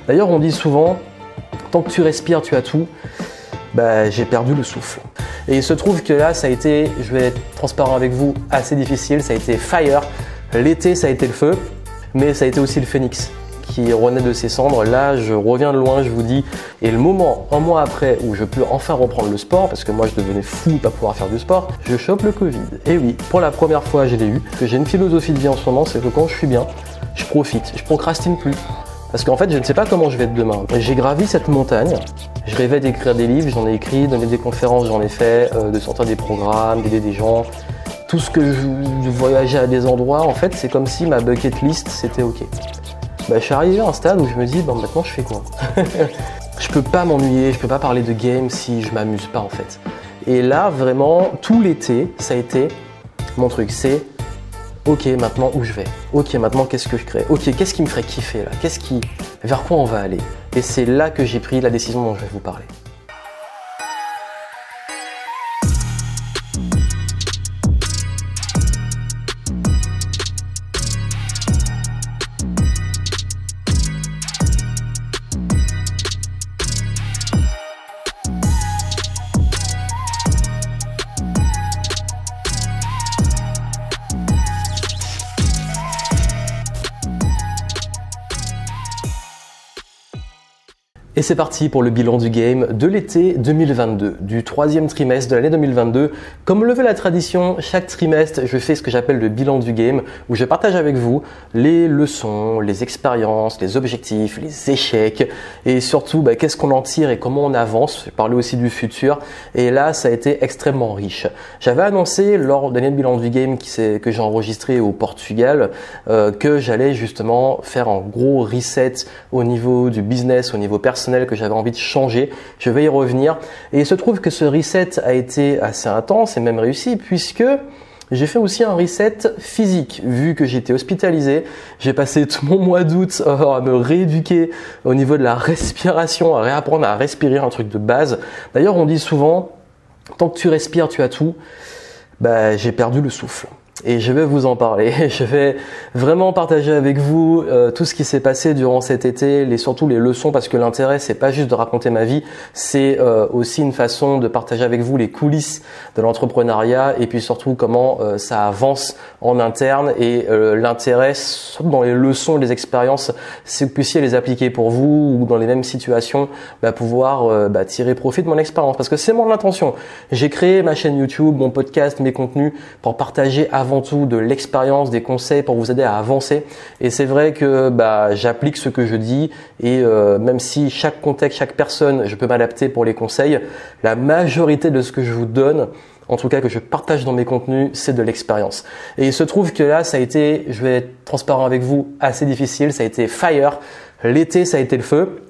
D'ailleurs, on dit souvent, tant que tu respires, tu as tout. Bah, j'ai perdu le souffle. Et il se trouve que là, ça a été, je vais être transparent avec vous, assez difficile. Ça a été fire. L'été, ça a été le feu, mais ça a été aussi le phénix qui renaît de ses cendres. Là, je reviens de loin, je vous dis. Et le moment, un mois après, où je peux enfin reprendre le sport, parce que moi, je devenais fou de ne pas pouvoir faire du sport, je chope le Covid. Et oui, pour la première fois, je l'ai eu. Que j'ai une philosophie de vie en ce moment, c'est que quand je suis bien, je profite, je procrastine plus. Parce qu'en fait, je ne sais pas comment je vais être demain. J'ai gravi cette montagne. Je rêvais d'écrire des livres, j'en ai écrit, donner des conférences, j'en ai fait, de sortir des programmes, d'aider des gens. Tout ce que je voyageais à des endroits, en fait, c'est comme si ma bucket list, c'était OK. Bah, je suis arrivé à un stade où je me dis, bon, maintenant, je fais quoi? Je peux pas m'ennuyer, je peux pas parler de game si je m'amuse pas, en fait. Et là, vraiment, tout l'été, ça a été mon truc. C'est OK, maintenant où je vais? OK, maintenant qu'est-ce que je crée? OK, qu'est-ce qui me ferait kiffer là? Vers quoi on va aller? Et c'est là que j'ai pris la décision dont je vais vous parler. Et c'est parti pour le bilan du game de l'été 2022, du troisième trimestre de l'année 2022. Comme le veut la tradition, chaque trimestre, je fais ce que j'appelle le bilan du game, où je partage avec vous les leçons, les expériences, les objectifs, les échecs, et surtout qu'est-ce qu'on en tire et comment on avance. J'ai parlé aussi du futur, et là, ça a été extrêmement riche. J'avais annoncé lors de l'année bilan du game que j'ai enregistré au Portugal, que j'allais justement faire un gros reset au niveau du business, au niveau personnel, que j'avais envie de changer. Je vais y revenir. Et il se trouve que ce reset a été assez intense et même réussi puisque j'ai fait aussi un reset physique. Vu que j'étais hospitalisé, j'ai passé tout mon mois d'août à me rééduquer au niveau de la respiration, à réapprendre à respirer, un truc de base. D'ailleurs, on dit souvent, tant que tu respires, tu as tout. Bah, j'ai perdu le souffle. Et je vais vous en parler. Je vais vraiment partager avec vous tout ce qui s'est passé durant cet été, surtout les leçons, parce que l'intérêt, c'est pas juste de raconter ma vie, c'est aussi une façon de partager avec vous les coulisses de l'entrepreneuriat et puis surtout comment ça avance en interne. Et l'intérêt, surtout dans les leçons et les expériences, c'est que vous puissiez les appliquer pour vous ou dans les mêmes situations, pouvoir tirer profit de mon expérience. Parce que c'est mon intention. J'ai créé ma chaîne YouTube, mon podcast, mes contenus pour partager avant tout de l'expérience, des conseils pour vous aider à avancer. Et c'est vrai que j'applique ce que je dis et même si chaque contexte, chaque personne, je peux m'adapter pour les conseils, la majorité de ce que je vous donne, en tout cas que je partage dans mes contenus, c'est de l'expérience. Et il se trouve que là, ça a été, je vais être transparent avec vous, assez difficile. Ça a été fire. L'été, ça a été le feu.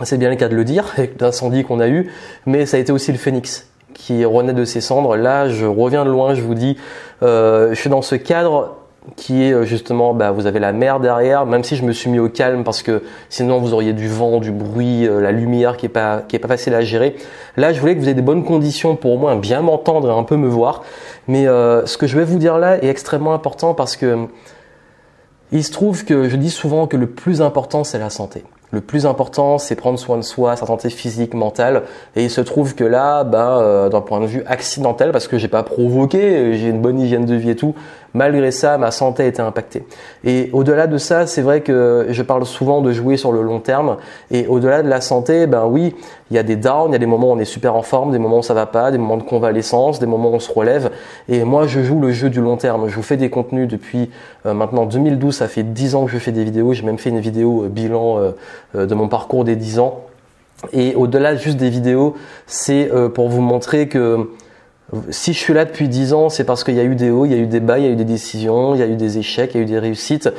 C'est bien le cas de le dire, avec l'incendie qu'on a eu, mais ça a été aussi le phénix qui renaît de ses cendres. Là, je reviens de loin, je vous dis, je suis dans ce cadre qui est justement, vous avez la mer derrière, même si je me suis mis au calme parce que sinon vous auriez du vent, du bruit, la lumière qui est pas facile à gérer. Là, je voulais que vous ayez des bonnes conditions pour au moins bien m'entendre et un peu me voir. Mais ce que je vais vous dire là est extrêmement important parce que il se trouve que je dis souvent que le plus important, c'est la santé. Le plus important, c'est prendre soin de soi, sa santé physique, mentale. Et il se trouve que là, d'un point de vue accidentel, parce que j'ai pas provoqué, j'ai une bonne hygiène de vie et tout, malgré ça, ma santé a été impactée. Et au-delà de ça, c'est vrai que je parle souvent de jouer sur le long terme. Et au-delà de la santé, oui, il y a des downs, il y a des moments où on est super en forme, des moments où ça va pas, des moments de convalescence, des moments où on se relève. Et moi, je joue le jeu du long terme. Je vous fais des contenus depuis maintenant 2012, ça fait 10 ans que je fais des vidéos. J'ai même fait une vidéo bilan de mon parcours des 10 ans. Et au-delà juste des vidéos, c'est pour vous montrer que si je suis là depuis 10 ans, c'est parce qu'il y a eu des hauts, il y a eu des bas, il y a eu des décisions, il y a eu des échecs, il y a eu des réussites.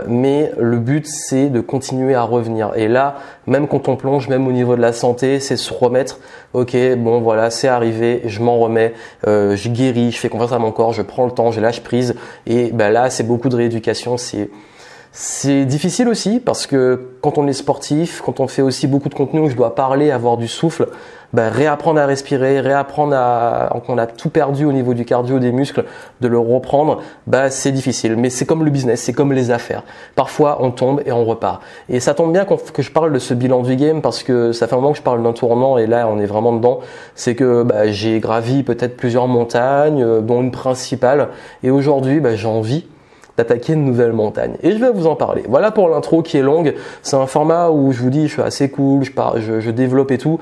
Mais le but, c'est de continuer à revenir. Et là, même quand on plonge, même au niveau de la santé, c'est se remettre. Ok, bon voilà, c'est arrivé, je m'en remets, je guéris, je fais confiance à mon corps, je prends le temps, je lâche prise. Et là, c'est beaucoup de rééducation. C'est difficile aussi parce que quand on est sportif, quand on fait aussi beaucoup de contenu où je dois parler, avoir du souffle, réapprendre à respirer, qu'on a tout perdu au niveau du cardio, des muscles, de le reprendre, c'est difficile. Mais c'est comme le business, c'est comme les affaires. Parfois, on tombe et on repart. Et ça tombe bien que je parle de ce bilan du game parce que ça fait un moment que je parle d'un tournant et là, on est vraiment dedans. C'est que j'ai gravi peut-être plusieurs montagnes, dont une principale. Et aujourd'hui, j'ai envie d'attaquer une nouvelle montagne. Et je vais vous en parler. Voilà pour l'intro qui est longue. C'est un format où je vous dis, je suis assez cool, je développe et tout.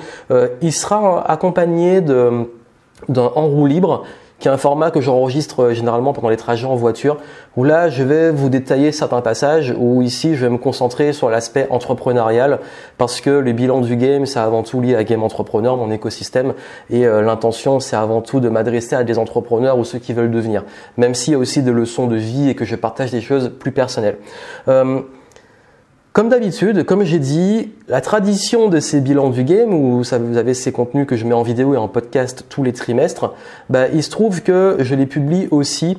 Il sera accompagné d'un en roue libre, qui est un format que j'enregistre généralement pendant les trajets en voiture, où là, je vais vous détailler certains passages, où ici, je vais me concentrer sur l'aspect entrepreneurial, parce que le bilan du game, c'est avant tout lié à Game Entrepreneur, mon écosystème, et l'intention, c'est avant tout de m'adresser à des entrepreneurs ou ceux qui veulent devenir, même s'il y a aussi des leçons de vie et que je partage des choses plus personnelles. Comme d'habitude, comme j'ai dit, la tradition de ces bilans du game, où vous avez ces contenus que je mets en vidéo et en podcast tous les trimestres, il se trouve que je les publie aussi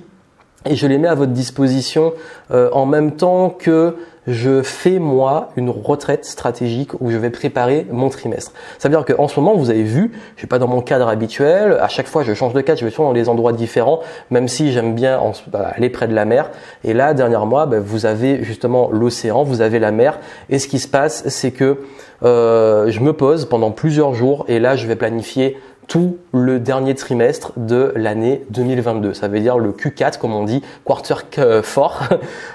et je les mets à votre disposition en même temps que je fais moi une retraite stratégique où je vais préparer mon trimestre. Ça veut dire qu'en ce moment, vous avez vu, je suis pas dans mon cadre habituel. À chaque fois, je change de cadre, je vais toujours dans des endroits différents, même si j'aime bien aller près de la mer. Et là, dernièrement, vous avez justement l'océan, vous avez la mer. Et ce qui se passe, c'est que je me pose pendant plusieurs jours et là, je vais planifier tout le dernier trimestre de l'année 2022. Ça veut dire le Q4, comme on dit, quarter four,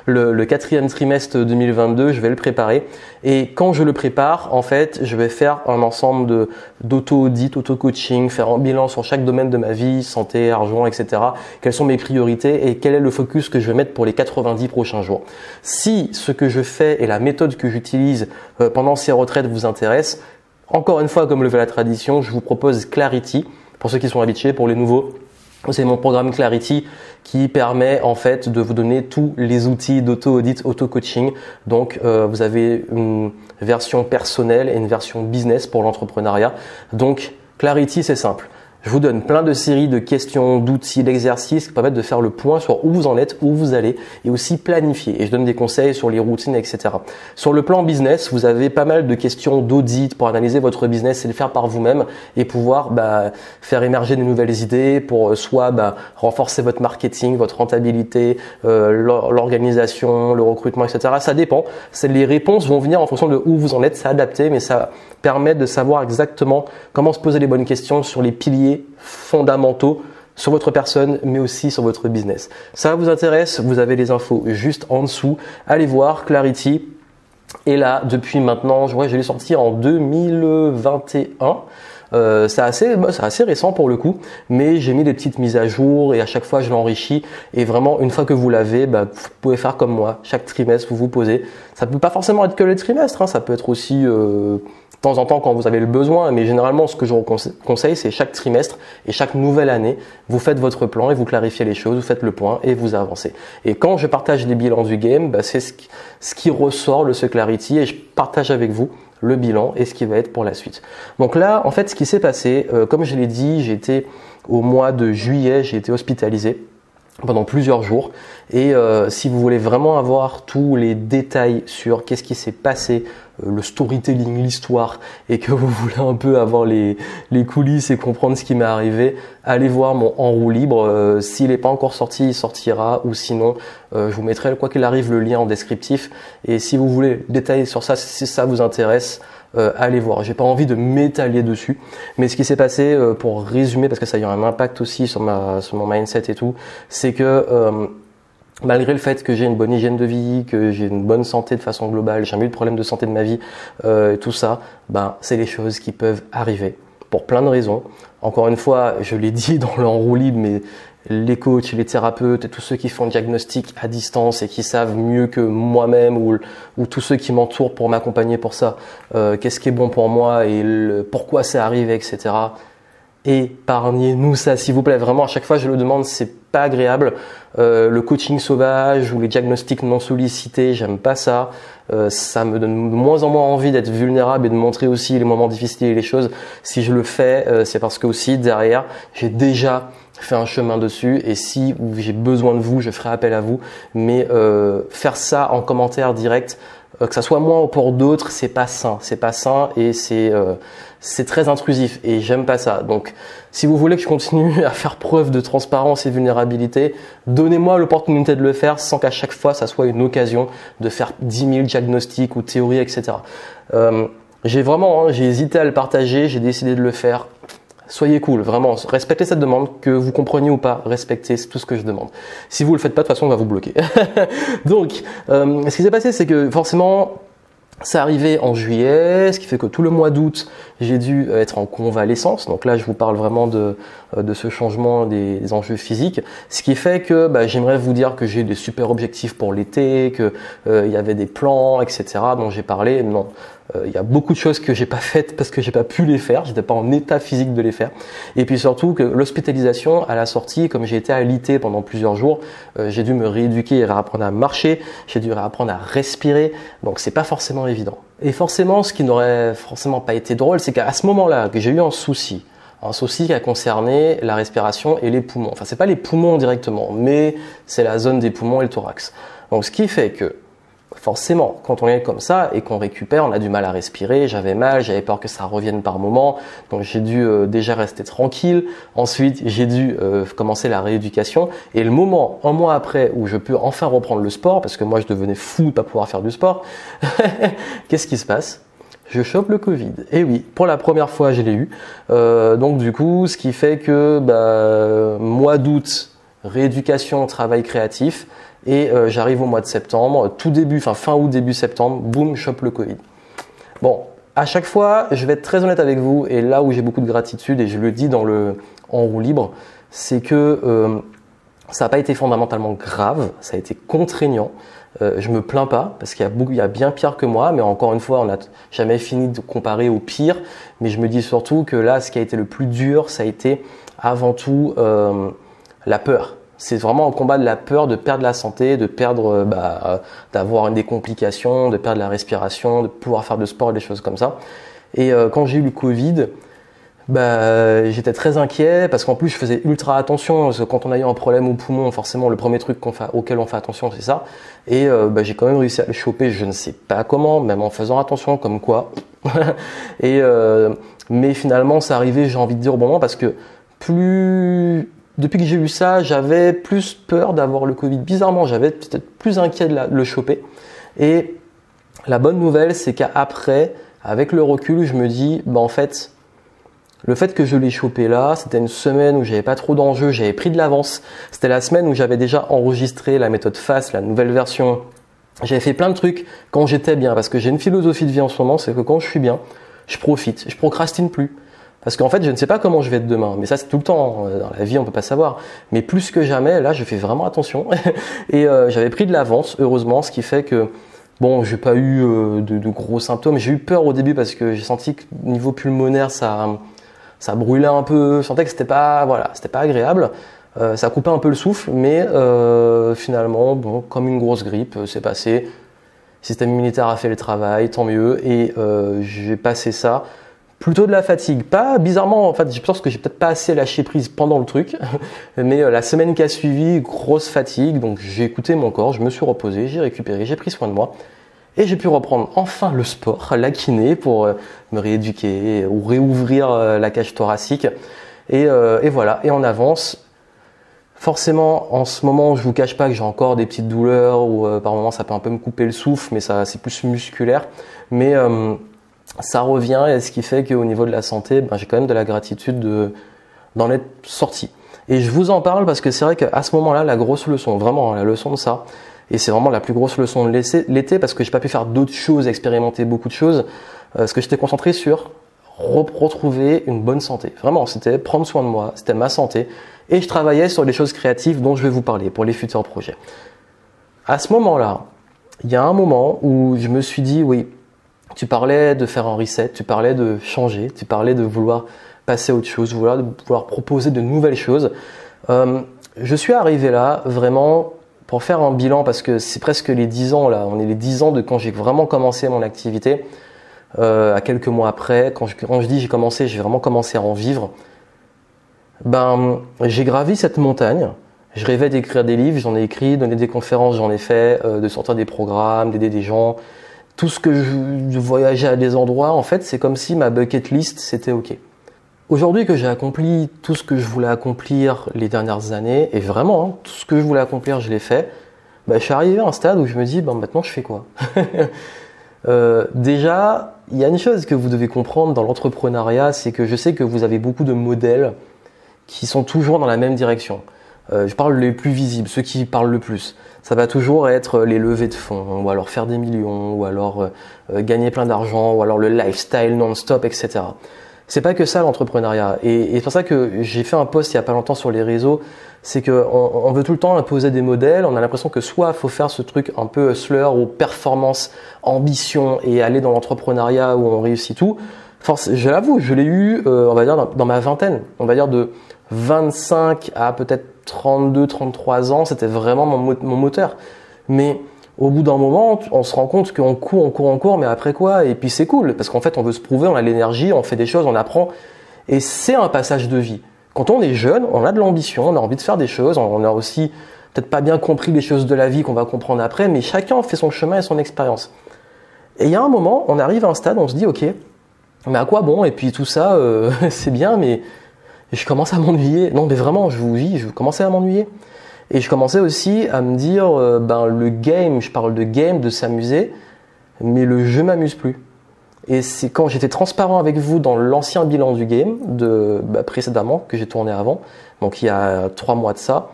le quatrième trimestre 2022, je vais le préparer. Et quand je le prépare, en fait, je vais faire un ensemble d'auto-audit, auto-coaching, faire un bilan sur chaque domaine de ma vie, santé, argent, etc. Quelles sont mes priorités et quel est le focus que je vais mettre pour les 90 prochains jours. Si ce que je fais et la méthode que j'utilise pendant ces retraites vous intéresse, encore une fois, comme le veut la tradition, je vous propose Clarity. Pour ceux qui sont habitués, pour les nouveaux, c'est mon programme Clarity qui permet en fait de vous donner tous les outils d'auto-audit, auto-coaching. Donc, vous avez une version personnelle et une version business pour l'entrepreneuriat. Donc, Clarity, c'est simple. Je vous donne plein de séries de questions, d'outils, d'exercices qui permettent de faire le point sur où vous en êtes, où vous allez et aussi planifier. Et je donne des conseils sur les routines, etc. Sur le plan business, vous avez pas mal de questions d'audit pour analyser votre business et le faire par vous-même et pouvoir faire émerger de nouvelles idées pour soit renforcer votre marketing, votre rentabilité, l'organisation, le recrutement, etc. Ça dépend. Les réponses vont venir en fonction de où vous en êtes, c'est adapté, mais ça permet de savoir exactement comment se poser les bonnes questions sur les piliers fondamentaux sur votre personne, mais aussi sur votre business. Ça vous intéresse? Vous avez les infos juste en dessous. Allez voir Clarity. Et là, depuis maintenant, je l'ai sorti en 2021. C'est assez récent pour le coup, mais j'ai mis des petites mises à jour et à chaque fois je l'enrichis. Et vraiment, une fois que vous l'avez, vous pouvez faire comme moi. Chaque trimestre, vous vous posez. Ça peut pas forcément être que le trimestre, ça peut être aussi de temps en temps quand vous avez le besoin, mais généralement ce que je vous conseille, c'est chaque trimestre et chaque nouvelle année, vous faites votre plan et vous clarifiez les choses, vous faites le point et vous avancez. Et quand je partage les bilans du game, c'est ce qui ressort de ce Clarity et je partage avec vous le bilan et ce qui va être pour la suite. Donc là, en fait, ce qui s'est passé, comme je l'ai dit, j'ai été au mois de juillet, j'ai été hospitalisé pendant plusieurs jours et si vous voulez vraiment avoir tous les détails sur qu'est-ce qui s'est passé, le storytelling, l'histoire et que vous voulez un peu avoir les coulisses et comprendre ce qui m'est arrivé, allez voir mon En roue libre. S'il n'est pas encore sorti, il sortira ou sinon je vous mettrai quoi qu'il arrive le lien en descriptif et si vous voulez détailler sur ça, si ça vous intéresse, allez voir. J'ai pas envie de m'étaler dessus, mais ce qui s'est passé, pour résumer, parce que ça a eu un impact aussi sur mon mindset et tout, c'est que malgré le fait que j'ai une bonne hygiène de vie, que j'ai une bonne santé de façon globale, j'ai jamais eu de problème de santé de ma vie, tout ça, c'est des choses qui peuvent arriver pour plein de raisons. Encore une fois, je l'ai dit dans le En roue libre, mais les coachs, les thérapeutes et tous ceux qui font le diagnostic à distance et qui savent mieux que moi-même ou tous ceux qui m'entourent pour m'accompagner pour ça, qu'est-ce qui est bon pour moi et pourquoi c'est arrivé, etc. Épargnez-nous ça, s'il vous plaît. Vraiment, à chaque fois, je le demande, c'est pas agréable. Le coaching sauvage ou les diagnostics non sollicités, j'aime pas ça. Ça me donne de moins en moins envie d'être vulnérable et de montrer aussi les moments difficiles et les choses. Si je le fais, c'est parce que aussi derrière, j'ai déjà fait un chemin dessus et si j'ai besoin de vous, je ferai appel à vous. Mais faire ça en commentaire direct, que ça soit moi ou pour d'autres, c'est pas sain et c'est très intrusif et j'aime pas ça. Donc, si vous voulez que je continue à faire preuve de transparence et vulnérabilité, donnez-moi l'opportunité de le faire sans qu'à chaque fois ça soit une occasion de faire 10 000 diagnostics ou théories, etc. J'ai hésité à le partager, j'ai décidé de le faire. Soyez cool, vraiment, respectez cette demande, que vous compreniez ou pas, respectez, c'est tout ce que je demande. Si vous le faites pas, de toute façon, on va vous bloquer. Donc, ce qui s'est passé, c'est que forcément, ça arrivait en juillet, ce qui fait que tout le mois d'août, j'ai dû être en convalescence. Donc là, je vous parle vraiment de ce changement des enjeux physiques. Ce qui fait que j'aimerais vous dire que j'ai des super objectifs pour l'été, que il y avait des plans, etc. dont j'ai parlé. Non, il y a beaucoup de choses que j'ai pas faites parce que j'ai pas pu les faire. J'étais pas en état physique de les faire. Et puis surtout que l'hospitalisation à la sortie, comme j'ai été alité pendant plusieurs jours, j'ai dû me rééduquer et réapprendre à marcher. J'ai dû réapprendre à respirer. Donc c'est pas forcément évident. Et forcément, ce qui n'aurait forcément pas été drôle, c'est qu'à ce moment-là, que j'ai eu un souci qui a concerné la respiration et les poumons. Enfin, c'est pas les poumons directement, mais c'est la zone des poumons et le thorax. Donc, ce qui fait que, forcément, quand on est comme ça et qu'on récupère, on a du mal à respirer. J'avais mal, j'avais peur que ça revienne par moment. Donc, j'ai dû déjà rester tranquille. Ensuite, j'ai dû commencer la rééducation. Et le moment, un mois après, où je peux enfin reprendre le sport, parce que moi, je devenais fou de pas pouvoir faire du sport, qu'est-ce qui se passe ? Je chope le Covid. Et oui, pour la première fois, je l'ai eu. Donc du coup, ce qui fait que mois d'août, rééducation, travail créatif, et j'arrive au mois de septembre, fin août, début septembre, boum, je chope le Covid. Bon, à chaque fois, je vais être très honnête avec vous, et là où j'ai beaucoup de gratitude, et je le dis en roue libre, c'est que ça n'a pas été fondamentalement grave, ça a été contraignant. Je me plains pas parce qu'il y a bien pire que moi, mais encore une fois, on n'a jamais fini de comparer au pire. Mais je me dis surtout que là, ce qui a été le plus dur, ça a été avant tout la peur. C'est vraiment un combat de la peur de perdre la santé, de perdre, d'avoir des complications, de perdre la respiration, de pouvoir faire de sport et des choses comme ça. Et quand j'ai eu le Covid, j'étais très inquiet parce qu'en plus je faisais ultra attention parce que quand on a eu un problème au poumon, forcément le premier truc auquel on fait attention, c'est ça. Et j'ai quand même réussi à le choper, je ne sais pas comment, même en faisant attention, comme quoi. Mais finalement ça arrivait, j'ai envie de dire au bon moment, parce que depuis que j'ai eu ça, j'avais plus peur d'avoir le Covid. Bizarrement, j'avais peut-être plus inquiet de le choper. Et la bonne nouvelle, c'est qu'après, avec le recul, je me dis, en fait, le fait que je l'ai chopé là, c'était une semaine où j'avais pas trop d'enjeux, j'avais pris de l'avance. C'était la semaine où j'avais déjà enregistré la méthode FAST, la nouvelle version. J'avais fait plein de trucs quand j'étais bien, parce que j'ai une philosophie de vie en ce moment, c'est que quand je suis bien, je profite, je procrastine plus. Parce qu'en fait, je ne sais pas comment je vais être demain, mais ça c'est tout le temps, dans la vie on peut pas savoir. Mais plus que jamais, là je fais vraiment attention. Et j'avais pris de l'avance, heureusement, ce qui fait que j'ai pas eu de gros symptômes. J'ai eu peur au début parce que j'ai senti que niveau pulmonaire, ça brûlait un peu, je sentais que c'était pas agréable. Ça coupait un peu le souffle, mais finalement, comme une grosse grippe, c'est passé. Le système immunitaire a fait le travail, tant mieux. Et j'ai passé ça. Plutôt de la fatigue. Pas bizarrement, en fait, je pense que j'ai peut-être pas assez lâché prise pendant le truc. Mais la semaine qui a suivi, grosse fatigue. Donc j'ai écouté mon corps, je me suis reposé, j'ai récupéré, j'ai pris soin de moi. Et j'ai pu reprendre enfin le sport, la kiné, pour me rééduquer ou réouvrir la cage thoracique. Et voilà, et on avance. Forcément, en ce moment, je vous cache pas que j'ai encore des petites douleurs ou par moments ça peut un peu me couper le souffle, mais ça c'est plus musculaire. Mais ça revient, et ce qui fait qu'au niveau de la santé, j'ai quand même de la gratitude d'en être sorti. Et je vous en parle parce que c'est vrai qu'à ce moment-là, la grosse leçon, vraiment la leçon de ça, et c'est vraiment la plus grosse leçon de l'été parce que j'ai pas pu faire d'autres choses, expérimenter beaucoup de choses, parce que j'étais concentré sur retrouver une bonne santé. Vraiment, c'était prendre soin de moi, c'était ma santé, et je travaillais sur les choses créatives dont je vais vous parler pour les futurs projets. À ce moment-là, il y a un moment où je me suis dit, oui, tu parlais de faire un reset, tu parlais de changer, tu parlais de vouloir passer à autre chose, de vouloir proposer de nouvelles choses. Je suis arrivé là vraiment pour faire un bilan parce que c'est presque les 10 ans là, on est les 10 ans de quand j'ai vraiment commencé mon activité. À quelques mois après, quand je dis j'ai commencé, j'ai vraiment commencé à en vivre. J'ai gravi cette montagne. Je rêvais d'écrire des livres, j'en ai écrit, donner des conférences, j'en ai fait, de sortir des programmes, d'aider des gens, tout ce que je voyageais à des endroits, en fait, c'est comme si ma bucket list, c'était OK. Aujourd'hui que j'ai accompli tout ce que je voulais accomplir les dernières années, et vraiment, hein, tout ce que je voulais accomplir, je l'ai fait, bah, je suis arrivé à un stade où je me dis, bah, maintenant, je fais quoi? Déjà, il y a une chose que vous devez comprendre dans l'entrepreneuriat, c'est que je sais que vous avez beaucoup de modèles qui sont toujours dans la même direction. Je parle les plus visibles, ceux qui parlent le plus. Ça va toujours être les levées de fonds, ou alors faire des millions, ou alors gagner plein d'argent, ou alors le lifestyle non-stop, etc. C'est pas que ça l'entrepreneuriat. Et c'est pour ça que j'ai fait un post il y a pas longtemps sur les réseaux, c'est que on veut tout le temps imposer des modèles, on a l'impression que soit il faut faire ce truc un peu hustler ou performance, ambition et aller dans l'entrepreneuriat où on réussit tout. Force, je l'avoue, je l'ai eu, on va dire, dans ma vingtaine. On va dire de 25 à peut-être 32, 33 ans, c'était vraiment mon moteur. Mais au bout d'un moment, on se rend compte qu'on court, mais après quoi? Et puis c'est cool, parce qu'en fait, on veut se prouver, on a l'énergie, on fait des choses, on apprend. Et c'est un passage de vie. Quand on est jeune, on a de l'ambition, on a envie de faire des choses, on a aussi peut-être pas bien compris les choses de la vie qu'on va comprendre après, mais chacun fait son chemin et son expérience. Et il y a un moment, on arrive à un stade, on se dit, ok, mais à quoi bon? Et puis tout ça, c'est bien, mais je commence à m'ennuyer. Non, mais vraiment, je vous dis, je commençais à m'ennuyer. Et je commençais aussi à me dire, le game, je parle de game, de s'amuser, mais le jeu m'amuse plus. Et c'est quand j'étais transparent avec vous dans l'ancien bilan du game, précédemment, que j'ai tourné avant, donc il y a 3 mois de ça,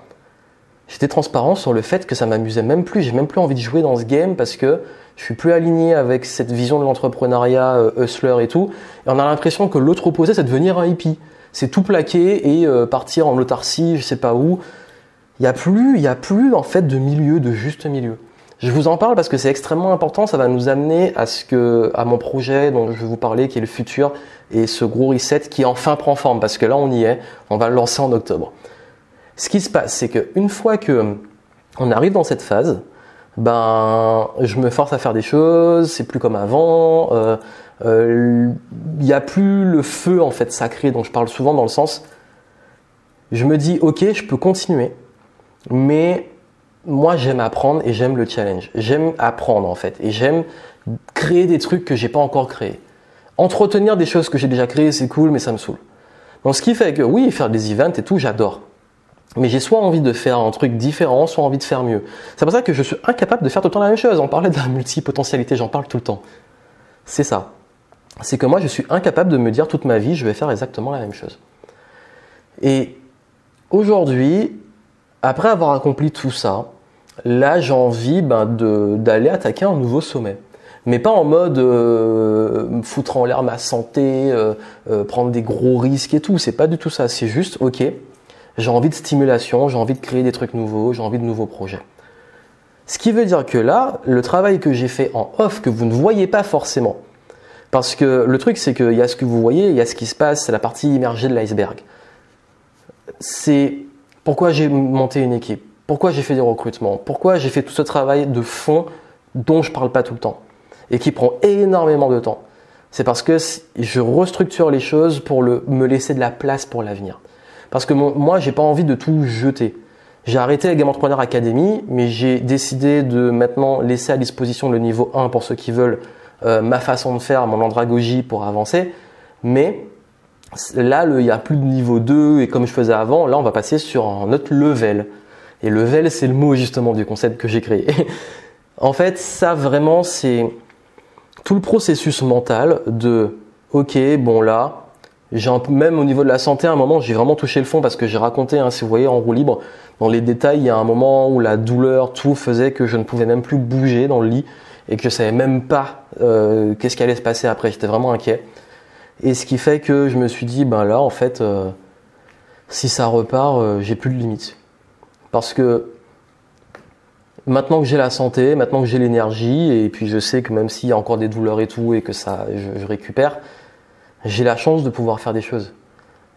j'étais transparent sur le fait que ça m'amusait même plus, j'ai même plus envie de jouer dans ce game parce que je suis plus aligné avec cette vision de l'entrepreneuriat hustler et tout. Et on a l'impression que l'autre opposé, c'est devenir un hippie. C'est tout plaquer et partir en autarcie, je sais pas où. Il y a plus en fait de milieu, de juste milieu. Je vous en parle parce que c'est extrêmement important, ça va nous amener à mon projet dont je vais vous parler, qui est le futur, et ce gros reset qui enfin prend forme, parce que là on y est, on va le lancer en octobre. Ce qui se passe, c'est qu'une fois que on arrive dans cette phase, je me force à faire des choses, c'est plus comme avant, il n'y a plus le feu en fait sacré dont je parle souvent, dans le sens, je me dis ok, je peux continuer, mais moi j'aime apprendre et j'aime le challenge, j'aime apprendre en fait, et j'aime créer des trucs que j'ai pas encore créés. Entretenir des choses que j'ai déjà créées, c'est cool, mais ça me saoule. Donc ce qui fait que oui, faire des events et tout, j'adore. Mais j'ai soit envie de faire un truc différent, soit envie de faire mieux. C'est pour ça que je suis incapable de faire tout le temps la même chose. On parlait de la multipotentialité, j'en parle tout le temps. C'est ça. C'est que moi, je suis incapable de me dire toute ma vie, je vais faire exactement la même chose. Et aujourd'hui, après avoir accompli tout ça, là, j'ai envie d'aller attaquer un nouveau sommet. Mais pas en mode foutre en l'air ma santé, prendre des gros risques et tout. C'est pas du tout ça. C'est juste, ok, j'ai envie de stimulation, j'ai envie de créer des trucs nouveaux, j'ai envie de nouveaux projets. Ce qui veut dire que là, le travail que j'ai fait en off, que vous ne voyez pas forcément, parce que le truc c'est qu'il y a ce que vous voyez, il y a ce qui se passe, c'est la partie immergée de l'iceberg. C'est pourquoi j'ai monté une équipe, pourquoi j'ai fait des recrutements, pourquoi j'ai fait tout ce travail de fond dont je ne parle pas tout le temps et qui prend énormément de temps. C'est parce que je restructure les choses pour me laisser de la place pour l'avenir. Parce que moi, j'ai pas envie de tout jeter. J'ai arrêté la Game Entrepreneur Academy, mais j'ai décidé de maintenant laisser à disposition le niveau 1 pour ceux qui veulent ma façon de faire, mon andragogie pour avancer. Mais là, il n'y a plus de niveau 2 et comme je faisais avant, là, on va passer sur un autre level. Et level, c'est le mot justement du concept que j'ai créé. En fait, ça vraiment, c'est tout le processus mental de « Ok, bon là… » Même au niveau de la santé, à un moment, j'ai vraiment touché le fond parce que j'ai raconté, si vous voyez en roue libre, dans les détails, il y a un moment où la douleur, tout faisait que je ne pouvais même plus bouger dans le lit et que je savais même pas qu'est-ce qui allait se passer après. J'étais vraiment inquiet. Et ce qui fait que je me suis dit, là, en fait, si ça repart, j'ai plus de limites. Parce que maintenant que j'ai la santé, maintenant que j'ai l'énergie, et puis je sais que même s'il y a encore des douleurs et tout, et que je récupère, j'ai la chance de pouvoir faire des choses.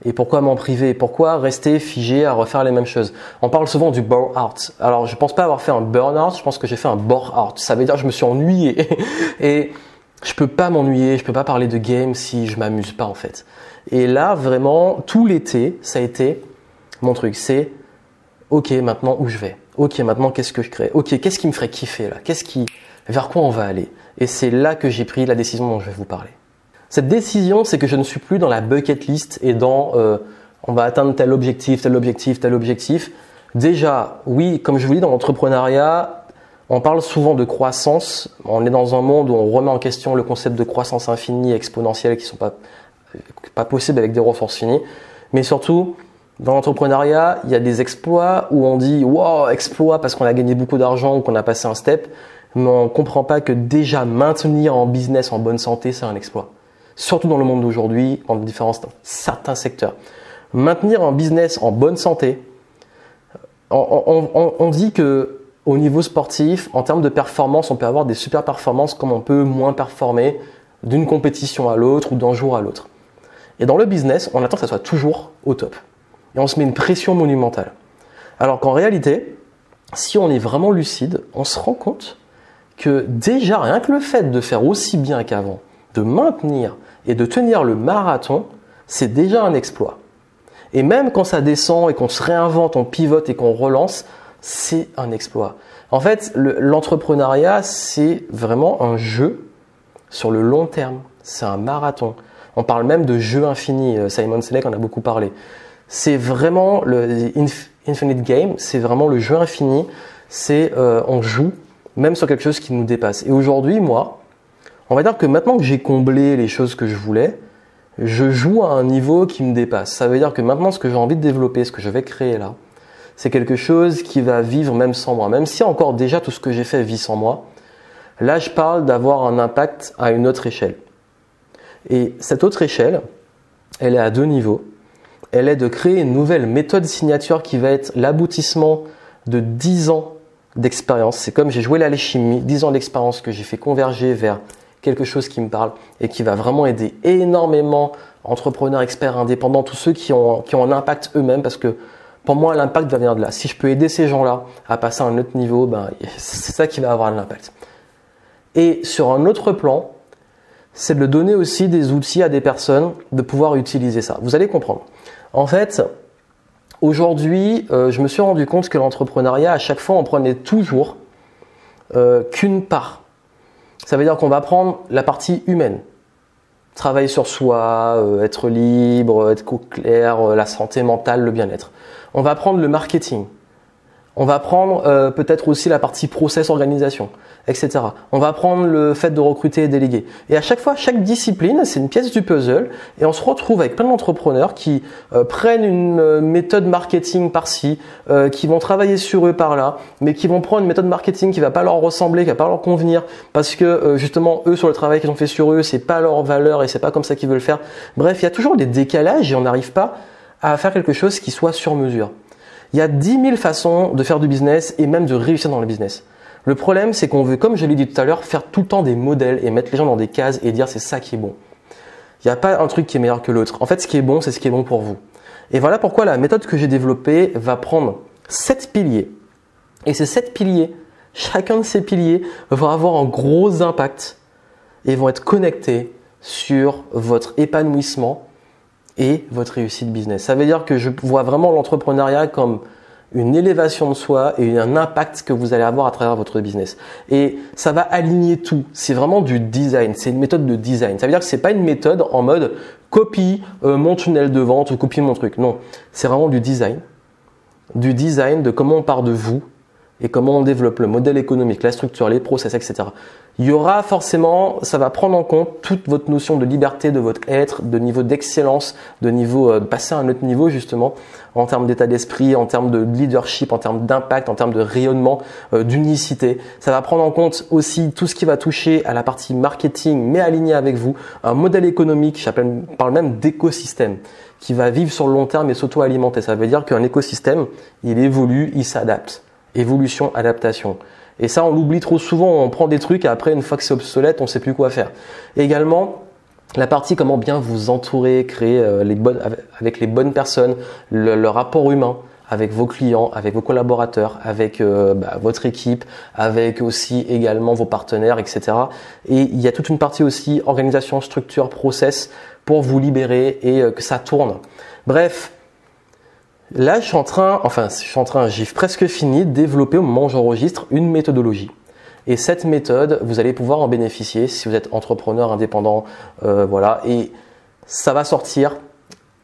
Et pourquoi m'en priver? Pourquoi rester figé à refaire les mêmes choses? On parle souvent du burn-out. Alors, je pense pas avoir fait un burn-out, je pense que j'ai fait un bore-out. Ça veut dire que je me suis ennuyé. Et je peux pas m'ennuyer, je peux pas parler de game si je m'amuse pas en fait. Et là, vraiment, tout l'été, ça a été mon truc. C'est, ok, maintenant où je vais? Ok, maintenant qu'est-ce que je crée? Ok, qu'est-ce qui me ferait kiffer là? Vers quoi on va aller? Et c'est là que j'ai pris la décision dont je vais vous parler. Cette décision, c'est que je ne suis plus dans la bucket list et dans on va atteindre tel objectif, tel objectif, tel objectif. Déjà, oui, comme je vous dis, dans l'entrepreneuriat, on parle souvent de croissance. On est dans un monde où on remet en question le concept de croissance infinie et exponentielle qui ne sont pas possibles avec des ressources finies. Mais surtout, dans l'entrepreneuriat, il y a des exploits où on dit « wow, exploit parce qu'on a gagné beaucoup d'argent ou qu'on a passé un step », mais on ne comprend pas que déjà maintenir en business en bonne santé, c'est un exploit. Surtout dans le monde d'aujourd'hui, dans certains secteurs. Maintenir un business en bonne santé, on dit que au niveau sportif, en termes de performance, on peut avoir des super performances comme on peut moins performer d'une compétition à l'autre ou d'un jour à l'autre. Et dans le business, on attend que ça soit toujours au top. Et on se met une pression monumentale. Alors qu'en réalité, si on est vraiment lucide, on se rend compte que déjà, rien que le fait de faire aussi bien qu'avant, de maintenir et de tenir le marathon, c'est déjà un exploit. Et même quand ça descend et qu'on se réinvente, on pivote et qu'on relance, c'est un exploit. En fait, l'entrepreneuriat, c'est vraiment un jeu sur le long terme. C'est un marathon. On parle même de jeu infini. Simon Sinek en a beaucoup parlé. C'est vraiment le infinite game. C'est vraiment le jeu infini. C'est on joue même sur quelque chose qui nous dépasse. Et aujourd'hui, moi, on va dire que maintenant que j'ai comblé les choses que je voulais, je joue à un niveau qui me dépasse. Ça veut dire que maintenant, ce que j'ai envie de développer, ce que je vais créer là, c'est quelque chose qui va vivre même sans moi. Même si encore déjà tout ce que j'ai fait vit sans moi, là, je parle d'avoir un impact à une autre échelle. Et cette autre échelle, elle est à deux niveaux. Elle est de créer une nouvelle méthode signature qui va être l'aboutissement de 10 ans d'expérience. C'est comme j'ai joué l'alchimie, 10 ans d'expérience que j'ai fait converger vers quelque chose qui me parle et qui va vraiment aider énormément entrepreneurs, experts, indépendants, tous ceux qui ont un impact eux-mêmes, parce que pour moi, l'impact va venir de là. Si je peux aider ces gens-là à passer à un autre niveau, ben, c'est ça qui va avoir l'impact. Et sur un autre plan, c'est de donner aussi des outils à des personnes de pouvoir utiliser ça. Vous allez comprendre. En fait, aujourd'hui, je me suis rendu compte que l'entrepreneuriat, à chaque fois, on prenait toujours qu'une part. Ça veut dire qu'on va prendre la partie humaine. Travailler sur soi, être libre, être clair, la santé mentale, le bien-être. On va prendre le marketing. On va prendre peut-être aussi la partie process, organisation, etc. On va prendre le fait de recruter et déléguer. Et à chaque fois, chaque discipline, c'est une pièce du puzzle. Et on se retrouve avec plein d'entrepreneurs qui prennent une méthode marketing par-ci, qui vont travailler sur eux par-là, mais qui vont prendre une méthode marketing qui va pas leur ressembler, qui va pas leur convenir, parce que justement, eux, sur le travail qu'ils ont fait sur eux, c'est pas leur valeur et c'est pas comme ça qu'ils veulent faire. Bref, il y a toujours des décalages et on n'arrive pas à faire quelque chose qui soit sur mesure. Il y a 10 000 façons de faire du business et même de réussir dans le business. Le problème, c'est qu'on veut, comme je l'ai dit tout à l'heure, faire tout le temps des modèles et mettre les gens dans des cases et dire c'est ça qui est bon. Il n'y a pas un truc qui est meilleur que l'autre. En fait, ce qui est bon, c'est ce qui est bon pour vous. Et voilà pourquoi la méthode que j'ai développée va prendre 7 piliers. Et ces 7 piliers, chacun de ces piliers va avoir un gros impact et vont être connectés sur votre épanouissement et votre réussite business. Ça veut dire que je vois vraiment l'entrepreneuriat comme une élévation de soi et un impact que vous allez avoir à travers votre business. Et ça va aligner tout. C'est vraiment du design. C'est une méthode de design. Ça veut dire que c'est pas une méthode en mode copie mon tunnel de vente ou copie mon truc. Non, c'est vraiment du design. Du design de comment on part de vous et comment on développe le modèle économique, la structure, les process, etc. Il y aura forcément, ça va prendre en compte toute votre notion de liberté, de votre être, de niveau d'excellence, de niveau de passer à un autre niveau justement, en termes d'état d'esprit, en termes de leadership, en termes d'impact, en termes de rayonnement, d'unicité. Ça va prendre en compte aussi tout ce qui va toucher à la partie marketing, mais aligné avec vous, un modèle économique, je parle même d'écosystème, qui va vivre sur le long terme et s'auto-alimenter. Ça veut dire qu'un écosystème, il évolue, il s'adapte. Évolution, adaptation. Et ça, on l'oublie trop souvent. On prend des trucs et après, une fois que c'est obsolète, on ne sait plus quoi faire. Et également, la partie comment bien vous entourer, créer avec les bonnes personnes, le rapport humain avec vos clients, avec vos collaborateurs, avec votre équipe, avec aussi également vos partenaires, etc. Et il y a toute une partie aussi organisation, structure, process pour vous libérer et que ça tourne. Bref. Là, j'ai presque fini de développer au moment où j'enregistre une méthodologie. Et cette méthode, vous allez pouvoir en bénéficier si vous êtes entrepreneur indépendant, voilà. Et ça va sortir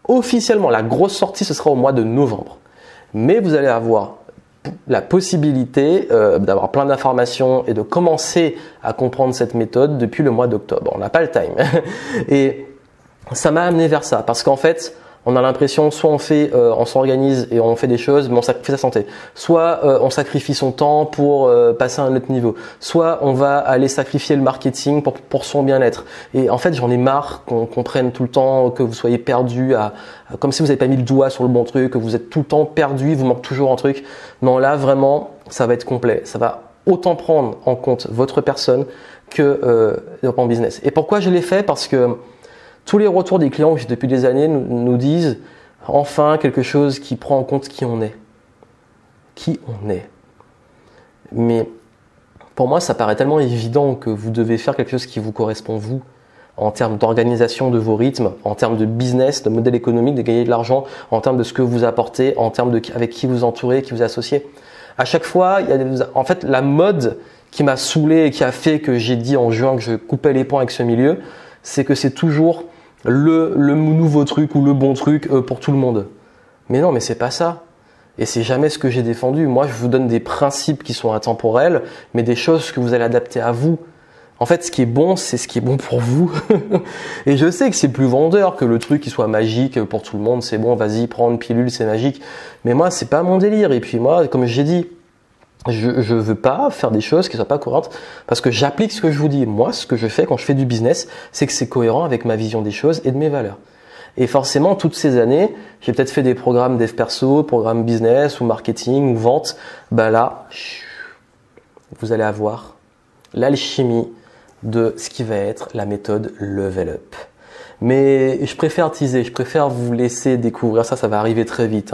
officiellement. La grosse sortie, ce sera au mois de novembre. Mais vous allez avoir la possibilité d'avoir plein d'informations et de commencer à comprendre cette méthode depuis le mois d'octobre. On n'a pas le time. Et ça m'a amené vers ça parce qu'en fait, on a l'impression soit on s'organise et on fait des choses, mais on sacrifie sa santé. Soit on sacrifie son temps pour passer à un autre niveau. Soit on va aller sacrifier le marketing pour son bien-être. Et en fait, j'en ai marre qu'on prenne tout le temps, que vous soyez perdu, comme si vous n'avez pas mis le doigt sur le bon truc, que vous êtes tout le temps perdu, il vous manque toujours un truc. Non, là vraiment, ça va être complet. Ça va autant prendre en compte votre personne que développement business. Et pourquoi je l'ai fait? Parce que tous les retours des clients depuis des années nous disent enfin quelque chose qui prend en compte qui on est. Qui on est. Mais pour moi, ça paraît tellement évident que vous devez faire quelque chose qui vous correspond vous, en termes d'organisation de vos rythmes, en termes de business, de modèle économique, de gagner de l'argent, en termes de ce que vous apportez, en termes de avec qui vous entourez, qui vous associez. À chaque fois, en fait, la mode qui m'a saoulé et qui a fait que j'ai dit en juin que je coupais les ponts avec ce milieu, c'est que c'est toujours le nouveau truc ou le bon truc pour tout le monde. Mais non, mais c'est pas ça. Et c'est jamais ce que j'ai défendu. Moi, je vous donne des principes qui sont intemporels, mais des choses que vous allez adapter à vous. En fait, ce qui est bon, c'est ce qui est bon pour vous. Et je sais que c'est plus vendeur que le truc qui soit magique pour tout le monde. C'est bon, vas-y, prends une pilule, c'est magique. Mais moi, c'est pas mon délire. Et puis moi, comme j'ai dit, je veux pas faire des choses qui soient pas cohérentes parce que j'applique ce que je vous dis. Moi, ce que je fais quand je fais du business, c'est que c'est cohérent avec ma vision des choses et de mes valeurs. Et forcément, toutes ces années, j'ai peut-être fait des programmes dev perso, programmes business ou marketing ou vente. Bah là, vous allez avoir l'alchimie de ce qui va être la méthode Level Up. Mais je préfère teaser, je préfère vous laisser découvrir ça, ça va arriver très vite.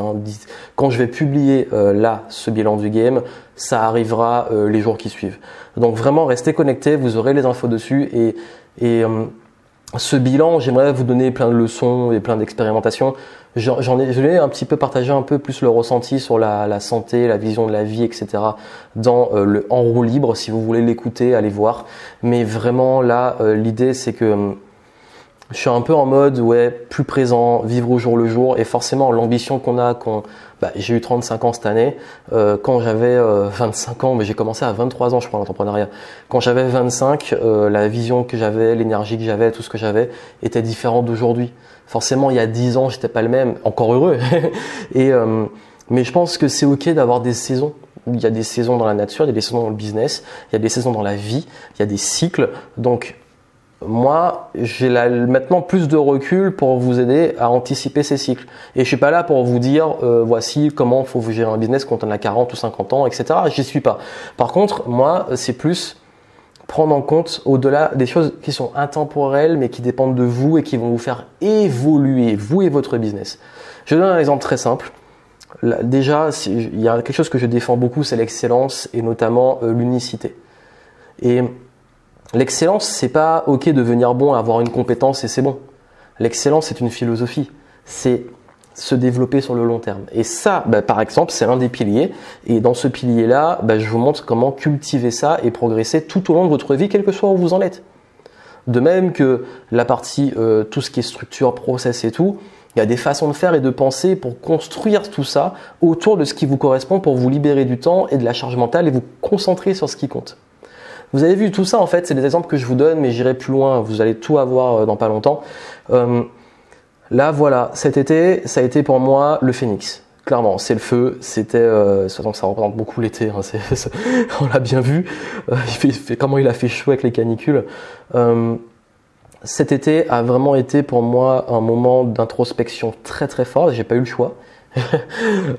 Quand je vais publier là ce bilan du game, ça arrivera les jours qui suivent. Donc vraiment, restez connectés, vous aurez les infos dessus et ce bilan, j'aimerais vous donner plein de leçons et plein d'expérimentations. Je l'ai un petit peu partagé un peu plus le ressenti sur la santé, la vision de la vie, etc. dans le En roue libre. Si vous voulez l'écouter, allez voir. Mais vraiment là, l'idée c'est que je suis un peu en mode plus présent, vivre au jour le jour et forcément l'ambition qu'on a j'ai eu 35 ans cette année, quand j'avais 25 ans, mais j'ai commencé à 23 ans je crois l'entrepreneuriat. Quand j'avais 25, la vision que j'avais, l'énergie que j'avais, tout ce que j'avais était différent d'aujourd'hui. Forcément, il y a 10 ans, j'étais pas le même, encore heureux. Mais je pense que c'est OK d'avoir des saisons. Il y a des saisons dans la nature, il y a des saisons dans le business, il y a des saisons dans la vie, il y a des cycles. Donc moi, j'ai maintenant plus de recul pour vous aider à anticiper ces cycles. Et je suis pas là pour vous dire, voici comment faut vous gérer un business quand on a 40 ou 50 ans, etc. J'y suis pas. Par contre, moi, c'est plus prendre en compte au-delà des choses qui sont intemporelles, mais qui dépendent de vous et qui vont vous faire évoluer, vous et votre business. Je donne un exemple très simple. Déjà, il y a quelque chose que je défends beaucoup, c'est l'excellence et notamment l'unicité. Et l'excellence, c'est pas OK de devenir bon, avoir une compétence et c'est bon. L'excellence, c'est une philosophie. C'est se développer sur le long terme. Et ça, par exemple, c'est un des piliers. Et dans ce pilier-là, je vous montre comment cultiver ça et progresser tout au long de votre vie, quel que soit où vous en êtes. De même que la partie, tout ce qui est structure, process et tout, il y a des façons de faire et de penser pour construire tout ça autour de ce qui vous correspond pour vous libérer du temps et de la charge mentale et vous concentrer sur ce qui compte. Vous avez vu tout ça en fait, c'est des exemples que je vous donne, mais j'irai plus loin, vous allez tout avoir dans pas longtemps. Là voilà, cet été, ça a été pour moi le phénix. Clairement, c'est le feu, c'était, ça représente beaucoup l'été, on l'a bien vu, comment il a fait chaud avec les canicules. Cet été a vraiment été pour moi un moment d'introspection très très fort, j'ai pas eu le choix.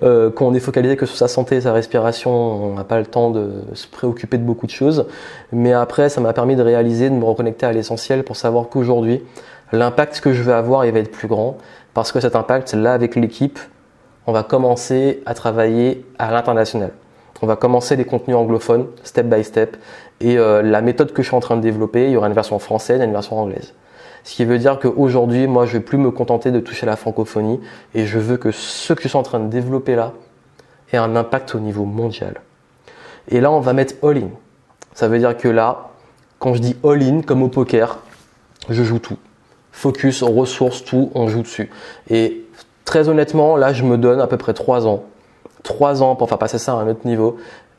Quand on est focalisé que sur sa santé et sa respiration, on n'a pas le temps de se préoccuper de beaucoup de choses. Mais après, ça m'a permis de réaliser, de me reconnecter à l'essentiel pour savoir qu'aujourd'hui, l'impact que je vais avoir, il va être plus grand. Parce que cet impact, là, avec l'équipe, on va commencer à travailler à l'international. On va commencer les contenus anglophones, step by step. Et la méthode que je suis en train de développer, il y aura une version française et une version anglaise. Ce qui veut dire qu'aujourd'hui, moi, je ne vais plus me contenter de toucher la francophonie et je veux que ce que je suis en train de développer là ait un impact au niveau mondial. Et là, on va mettre all-in. Ça veut dire que là, quand je dis all-in, comme au poker, je joue tout. Focus, ressources, tout, on joue dessus. Et très honnêtement, là, je me donne à peu près 3 ans. 3 ans pour faire passer ça à un autre niveau.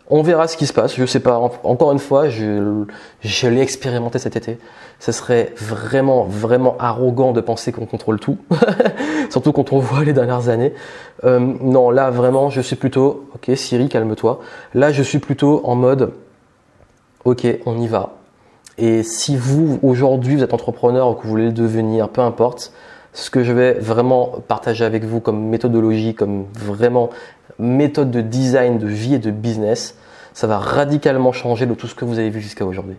On verra ce qui se passe. Je sais pas. Encore une fois, je l'ai expérimenté cet été. Ce serait vraiment, vraiment arrogant de penser qu'on contrôle tout. Surtout quand on voit les dernières années. Non, là, vraiment, je suis plutôt... Ok, Siri, calme-toi. Là, je suis plutôt en mode... Ok, on y va. Et si vous, aujourd'hui, vous êtes entrepreneur ou que vous voulez le devenir, peu importe, ce que je vais vraiment partager avec vous comme méthodologie, comme vraiment méthode de design, de vie et de business, ça va radicalement changer de tout ce que vous avez vu jusqu'à aujourd'hui.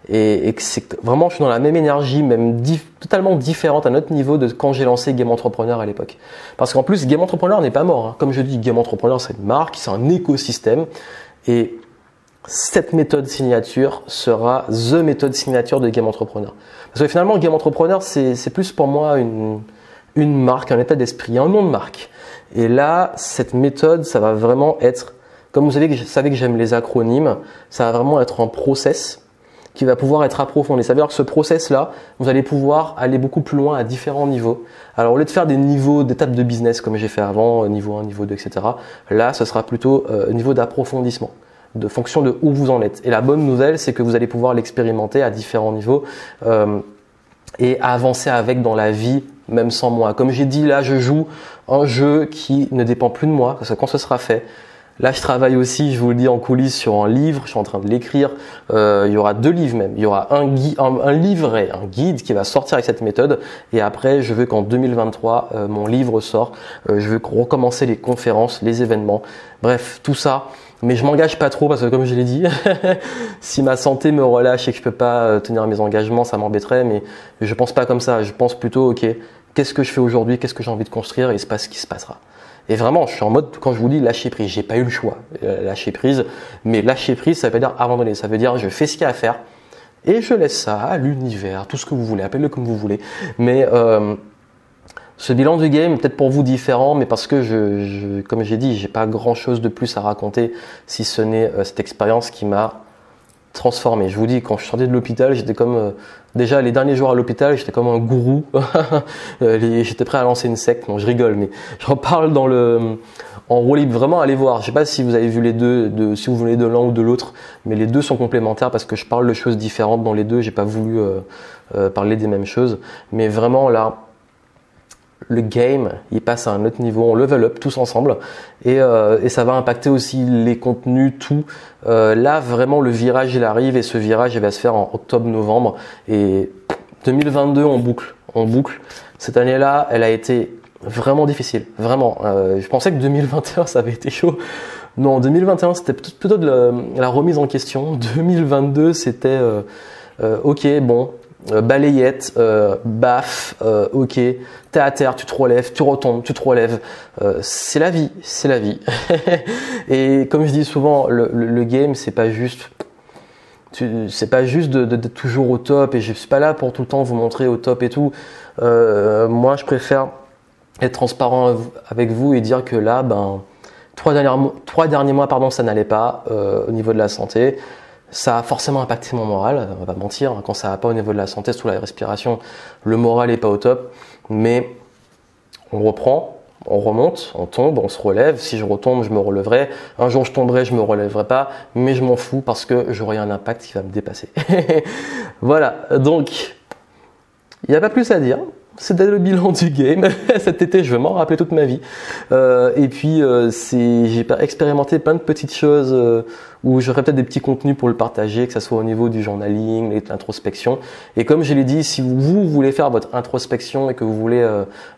Et que c'est vraiment, je suis dans la même énergie, même totalement différente à notre niveau de quand j'ai lancé Game Entrepreneur à l'époque. Parce qu'en plus, Game Entrepreneur n'est pas mort. Hein. Comme je dis, Game Entrepreneur, c'est une marque, c'est un écosystème. Et cette méthode signature sera the méthode signature de Game Entrepreneur. Parce que finalement, Game Entrepreneur, c'est plus pour moi une marque, un état d'esprit, un nom de marque. Et là, cette méthode, ça va vraiment être, comme vous savez que j'aime les acronymes, ça va vraiment être un process qui va pouvoir être approfondi. Ça veut dire que ce process-là, vous allez pouvoir aller beaucoup plus loin à différents niveaux. Alors, au lieu de faire des niveaux d'étapes de business comme j'ai fait avant, niveau 1, niveau 2, etc., là, ce sera plutôt niveau d'approfondissement, de fonction de où vous en êtes. Et la bonne nouvelle, c'est que vous allez pouvoir l'expérimenter à différents niveaux et avancer avec dans la vie, même sans moi. Comme j'ai dit, là, je joue un jeu qui ne dépend plus de moi, parce que quand ce sera fait, là, je travaille aussi, je vous le dis, en coulisses sur un livre, je suis en train de l'écrire. Il y aura 2 livres même. Il y aura un livret, un guide qui va sortir avec cette méthode. Et après, je veux qu'en 2023, mon livre sort. Je veux recommencer les conférences, les événements. Bref, tout ça. Mais je m'engage pas trop parce que comme je l'ai dit, si ma santé me relâche et que je peux pas tenir mes engagements, ça m'embêterait. Mais je pense pas comme ça. Je pense plutôt, ok, qu'est-ce que je fais aujourd'hui, qu'est-ce que j'ai envie de construire et il se passe ce qui se passera. Et vraiment, je suis en mode, quand je vous dis lâcher prise, j'ai pas eu le choix, lâcher prise. Mais lâcher prise, ça veut pas dire abandonner. Ça veut dire je fais ce qu'il y a à faire et je laisse ça à l'univers, tout ce que vous voulez, appelez-le comme vous voulez. Mais ce bilan du game est peut-être pour vous différent, mais parce que comme j'ai dit, j'ai pas grand-chose de plus à raconter si ce n'est cette expérience qui m'a transformé. Je vous dis, quand je sortais de l'hôpital, j'étais comme déjà les derniers jours à l'hôpital, j'étais comme un gourou. J'étais prêt à lancer une secte. Non, je rigole, mais j'en parle en roue libre. Vraiment, allez voir. Je sais pas si vous avez vu les deux, si vous venez de l'un ou de l'autre, mais les deux sont complémentaires parce que je parle de choses différentes dans les deux. J'ai pas voulu parler des mêmes choses, mais vraiment là. Le game, il passe à un autre niveau, on level up tous ensemble et ça va impacter aussi les contenus, tout. Là, vraiment, le virage, il arrive et ce virage, il va se faire en octobre-novembre et 2022, on boucle. Cette année-là, elle a été vraiment difficile, vraiment. Je pensais que 2021, ça avait été chaud. Non, 2021, c'était plutôt de la remise en question. 2022, c'était ok, bon. Balayette, baf, ok, t'es à terre, tu te relèves, tu retombes, tu te relèves. C'est la vie, c'est la vie. Et comme je dis souvent, le game, c'est pas juste de toujours au top. Et je suis pas là pour tout le temps vous montrer au top et tout. Moi, je préfère être transparent avec vous et dire que là, 3 derniers mois, ça n'allait pas au niveau de la santé. Ça a forcément impacté mon moral, on va pas mentir, quand ça va pas au niveau de la santé, sous la respiration, le moral est pas au top, mais on reprend, on remonte, on tombe, on se relève, si je retombe, je me relèverai, un jour je tomberai, je me relèverai pas, mais je m'en fous parce que j'aurai un impact qui va me dépasser. Voilà, donc, il n'y a pas plus à dire. C'était le bilan du game. Cet été, je vais m'en rappeler toute ma vie. Et puis, j'ai expérimenté plein de petites choses où j'aurais peut-être des petits contenus pour le partager, que ce soit au niveau du journaling, l'introspection. Et comme je l'ai dit, si vous voulez faire votre introspection et que vous voulez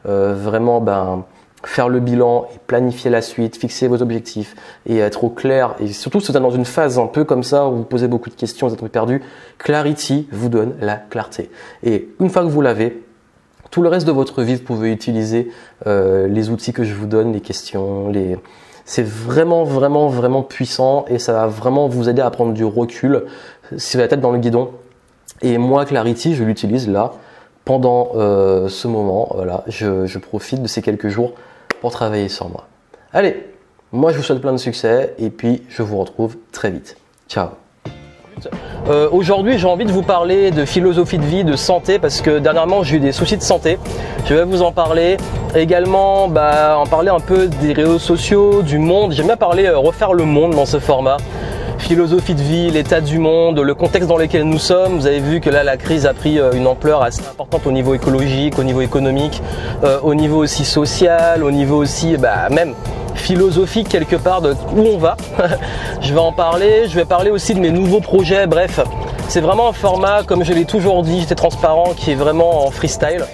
vraiment faire le bilan et planifier la suite, fixer vos objectifs et être au clair, et surtout si vous êtes dans une phase un peu comme ça où vous posez beaucoup de questions, vous êtes un peu perdu, Clarity vous donne la clarté. Et une fois que vous l'avez, tout le reste de votre vie, vous pouvez utiliser les outils que je vous donne, les questions, c'est vraiment, vraiment, vraiment puissant et ça va vraiment vous aider à prendre du recul si vous avez la tête dans le guidon. Et moi, Clarity, je l'utilise là, pendant ce moment. Voilà, je profite de ces quelques jours pour travailler sur moi. Allez, moi je vous souhaite plein de succès et puis je vous retrouve très vite. Ciao! Aujourd'hui, j'ai envie de vous parler de philosophie de vie, de santé, parce que dernièrement, j'ai eu des soucis de santé. Je vais vous en parler. Également, en parler un peu des réseaux sociaux, du monde. J'aime bien parler, refaire le monde dans ce format. Philosophie de vie, l'état du monde, le contexte dans lequel nous sommes. Vous avez vu que là, la crise a pris une ampleur assez importante au niveau écologique, au niveau économique, au niveau aussi social, au niveau aussi même philosophique quelque part de où on va. Je vais en parler, je vais parler aussi de mes nouveaux projets. Bref, c'est vraiment un format, comme je l'ai toujours dit, j'étais transparent, qui est vraiment en freestyle.